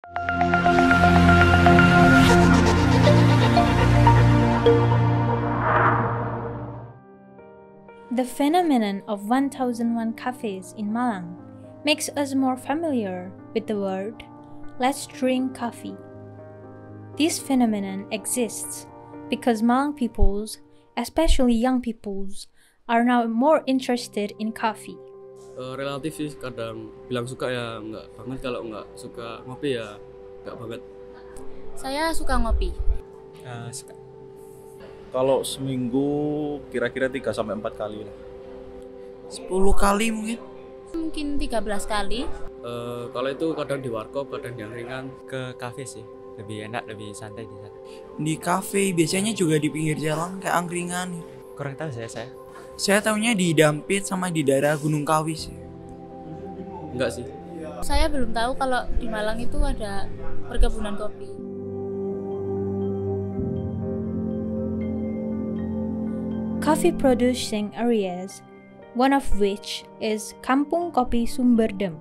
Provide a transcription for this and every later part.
The phenomenon of 1001 cafes in Malang makes us more familiar with the word "let's drink coffee." This phenomenon exists because Malang peoples, especially young peoples, are now more interested in coffee. Relatif sih, kadang bilang suka ya nggak banget, kalau nggak suka ngopi ya nggak banget. Saya suka ngopi. Suka. Kalau seminggu kira-kira 3-4 kali lah. 10 kali mungkin. Mungkin 13 kali. Kalau itu kadang di warkop, kadang yang ringan. Ke kafe sih, lebih enak, lebih santai di sana. Di kafe biasanya juga di pinggir jalan kayak angkringan. Kurang tahu saya. Saya tahunya di Dampit sama di daerah Gunung Kawi sih. Enggak sih. Saya belum tahu kalau di Malang itu ada perkebunan kopi. Coffee producing areas, one of which is Kampung Kopi Sumberdem.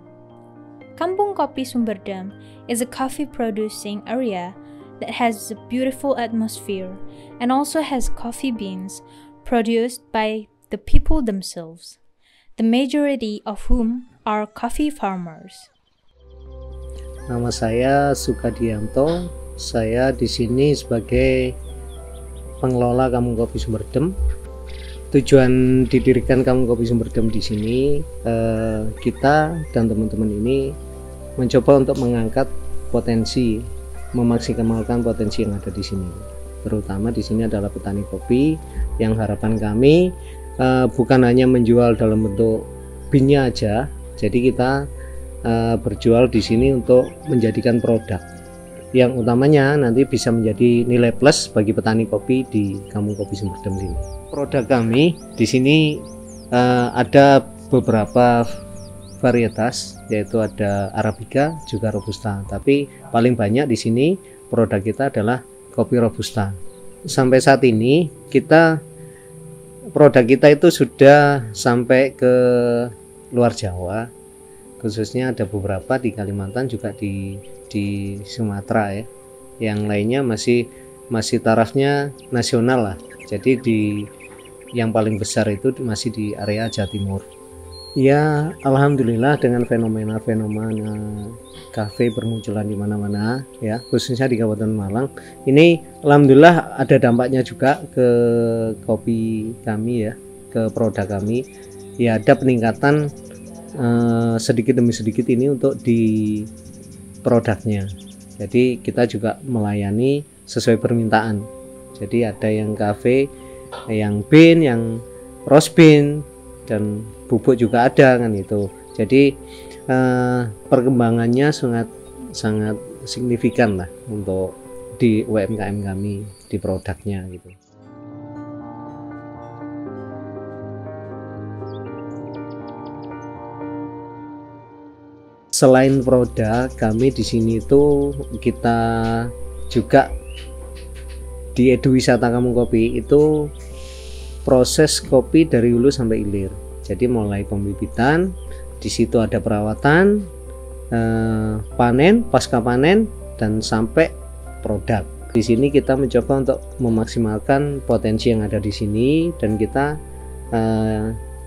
Kampung Kopi Sumberdem is a coffee producing area that has a beautiful atmosphere and also has coffee beans produced by the people themselves, the majority of whom are coffee farmers. Nama saya Sukadianto. Saya di sini sebagai pengelola Kampung Kopi Sumberdem. Tujuan didirikan Kampung Kopi Sumberdem di sini, kita dan teman-teman ini mencoba untuk mengangkat potensi, memaksimalkan potensi yang ada di sini. Terutama di sini adalah petani kopi, yang harapan kami bukan hanya menjual dalam bentuk binnya aja. Jadi kita berjual di sini untuk menjadikan produk yang utamanya nanti bisa menjadi nilai plus bagi petani kopi di Kampung Kopi Sumberdem ini. Produk kami di sini ada beberapa varietas, yaitu ada Arabica juga Robusta. Tapi paling banyak di sini produk kita adalah kopi Robusta. Sampai saat ini produk kita itu sudah sampai ke luar Jawa, khususnya ada beberapa di Kalimantan, juga di Sumatera ya. Yang lainnya masih tarafnya nasional lah. Jadi yang paling besar itu masih di area Jawa Timur. Ya, alhamdulillah dengan fenomena kafe bermunculan di mana-mana ya, khususnya di Kabupaten Malang. Ini alhamdulillah ada dampaknya juga ke kopi kami ya, ke produk kami. Ya, ada peningkatan sedikit demi sedikit ini untuk di produknya. Jadi kita juga melayani sesuai permintaan. Jadi ada yang kafe, yang bean, yang roast bean, dan bubuk juga ada kan itu. Jadi perkembangannya sangat signifikan lah untuk di UMKM kami, di produknya gitu. Selain produk, kami di sini itu kita juga di Edu Wisata Kampung Kopi itu proses kopi dari hulu sampai hilir. Jadi mulai pembibitan, di situ ada perawatan, panen, pasca panen, dan sampai produk. Di sini kita mencoba untuk memaksimalkan potensi yang ada di sini, dan kita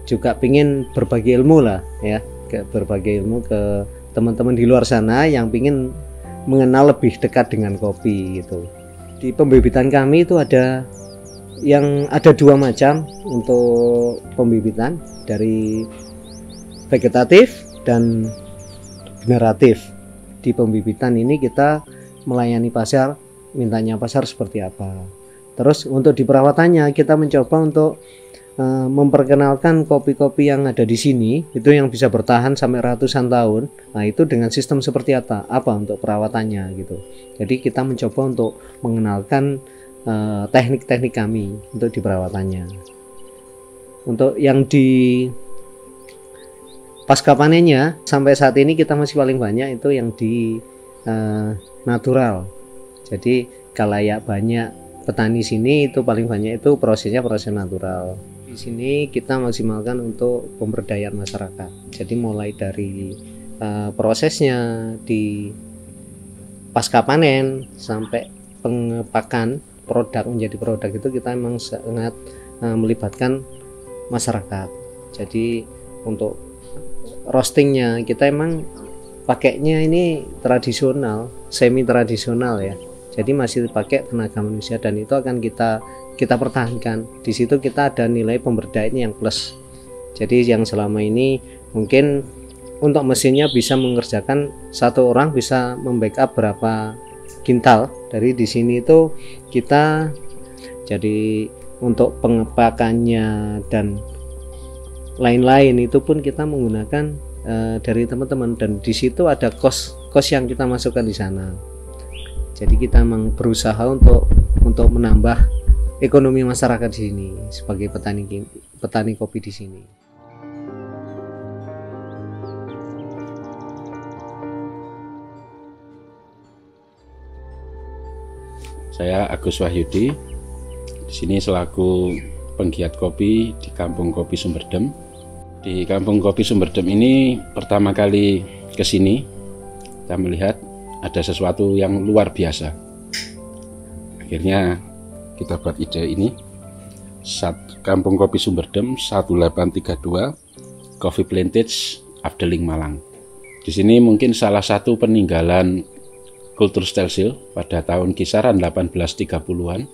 juga ingin berbagi ilmu lah ya, berbagi ilmu ke teman-teman di luar sana yang ingin mengenal lebih dekat dengan kopi gitu. Di pembibitan kami itu ada dua macam untuk pembibitan, dari vegetatif dan generatif. Di pembibitan ini kita melayani pasar, mintanya pasar seperti apa. Terus untuk di perawatannya kita mencoba untuk memperkenalkan kopi-kopi yang ada di sini, itu yang bisa bertahan sampai ratusan tahun. Nah, itu dengan sistem seperti apa untuk perawatannya gitu. Jadi kita mencoba untuk mengenalkan teknik-teknik kami untuk di perawatannya. Untuk yang di pasca panennya sampai saat ini kita masih paling banyak itu yang di natural. Jadi kalayak banyak petani sini itu paling banyak itu proses natural. Di sini kita maksimalkan untuk pemberdayaan masyarakat. Jadi mulai dari prosesnya pasca panen sampai pengepakan produk menjadi produk itu kita memang sangat melibatkan masyarakat. Jadi untuk roastingnya kita emang pakainya ini tradisional, semi tradisional ya. Jadi masih pakai tenaga manusia dan itu akan kita pertahankan. Di situ kita ada nilai pemberdayaan yang plus. Jadi yang selama ini mungkin untuk mesinnya bisa mengerjakan satu orang bisa membackup berapa kintal. Dari di sini itu kita jadi untuk pengepakannya dan lain-lain itu pun kita menggunakan dari teman-teman dan di situ ada kos yang kita masukkan di sana. Jadi kita memang berusaha untuk menambah ekonomi masyarakat di sini sebagai petani kopi di sini. Saya Agus Wahyudi, di sini selaku penggiat kopi di Kampung Kopi Sumberdem. Di Kampung Kopi Sumberdem ini pertama kali ke sini, kita melihat ada sesuatu yang luar biasa. Akhirnya kita buat ide ini. Kampung Kopi Sumberdem 1832, Coffee Plantage, Afdeling, Malang. Di sini mungkin salah satu peninggalan kultur Stelsil pada tahun kisaran 1830-an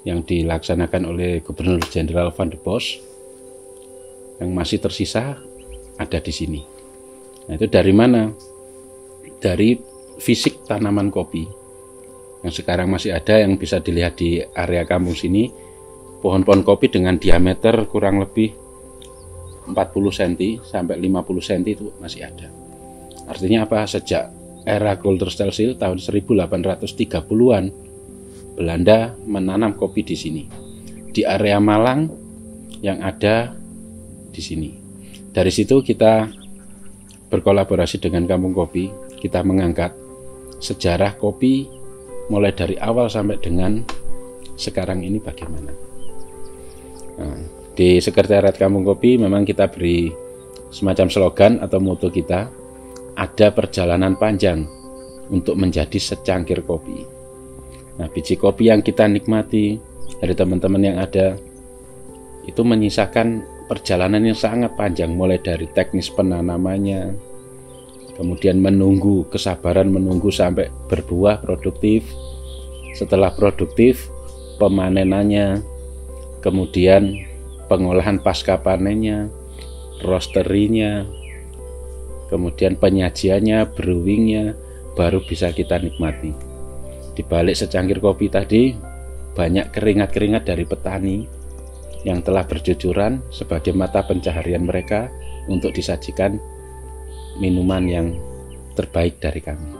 yang dilaksanakan oleh Gubernur Jenderal Van der Bos yang masih tersisa ada di sini. Nah, itu dari mana? Dari fisik tanaman kopi yang sekarang masih ada, yang bisa dilihat di area kampung sini. Pohon-pohon kopi dengan diameter kurang lebih 40 cm sampai 50 cm itu masih ada. Artinya apa? Sejak era kultur Stelsil tahun 1830-an Belanda menanam kopi di sini, di area Malang yang ada di sini. Dari situ kita berkolaborasi dengan Kampung Kopi, kita mengangkat sejarah kopi mulai dari awal sampai dengan sekarang ini bagaimana. Nah, di Sekretariat Kampung Kopi memang kita beri semacam slogan atau moto kita, ada perjalanan panjang untuk menjadi secangkir kopi. Nah, biji kopi yang kita nikmati dari teman-teman yang ada itu menyisakan perjalanan yang sangat panjang, mulai dari teknis penanamannya, kemudian menunggu, kesabaran menunggu sampai berbuah produktif. Setelah produktif, pemanenannya, kemudian pengolahan pasca panennya, roasterinya, kemudian penyajiannya, brewingnya, baru bisa kita nikmati. Di balik secangkir kopi tadi banyak keringat-keringat dari petani yang telah berjujuran sebagai mata pencaharian mereka untuk disajikan minuman yang terbaik dari kami.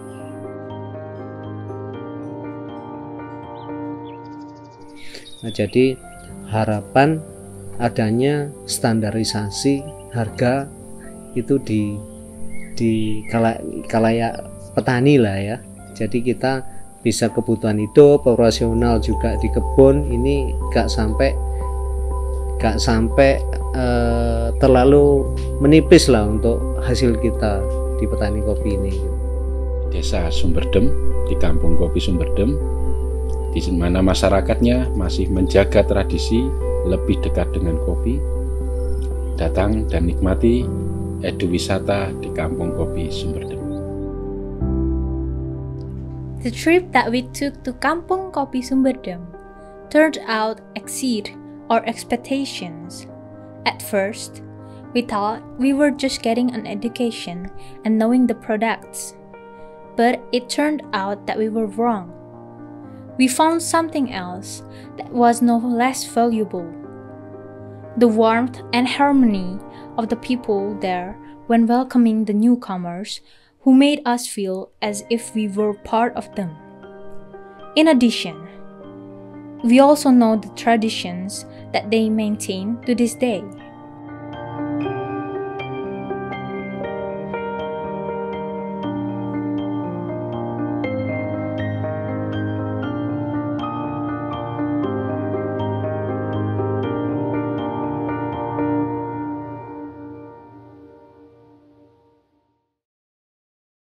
Nah, jadi harapan adanya standarisasi harga itu di kalayak petani lah ya. Jadi kita bisa kebutuhan hidup, operasional juga di kebun ini gak sampai terlalu menipis lah untuk hasil kita di petani kopi ini. Desa Sumberdem, di Kampung Kopi Sumberdem, di mana masyarakatnya masih menjaga tradisi lebih dekat dengan kopi. Datang dan nikmati eduwisata di Kampung Kopi Sumberdem. The trip that we took to Kampung Kopi Sumberdem turned out exceed our expectations. At first, we thought we were just getting an education and knowing the products, but it turned out that we were wrong. We found something else that was no less valuable. The warmth and harmony of the people there when welcoming the newcomers who made us feel as if we were part of them. In addition, we also know the traditions that they maintain to this day.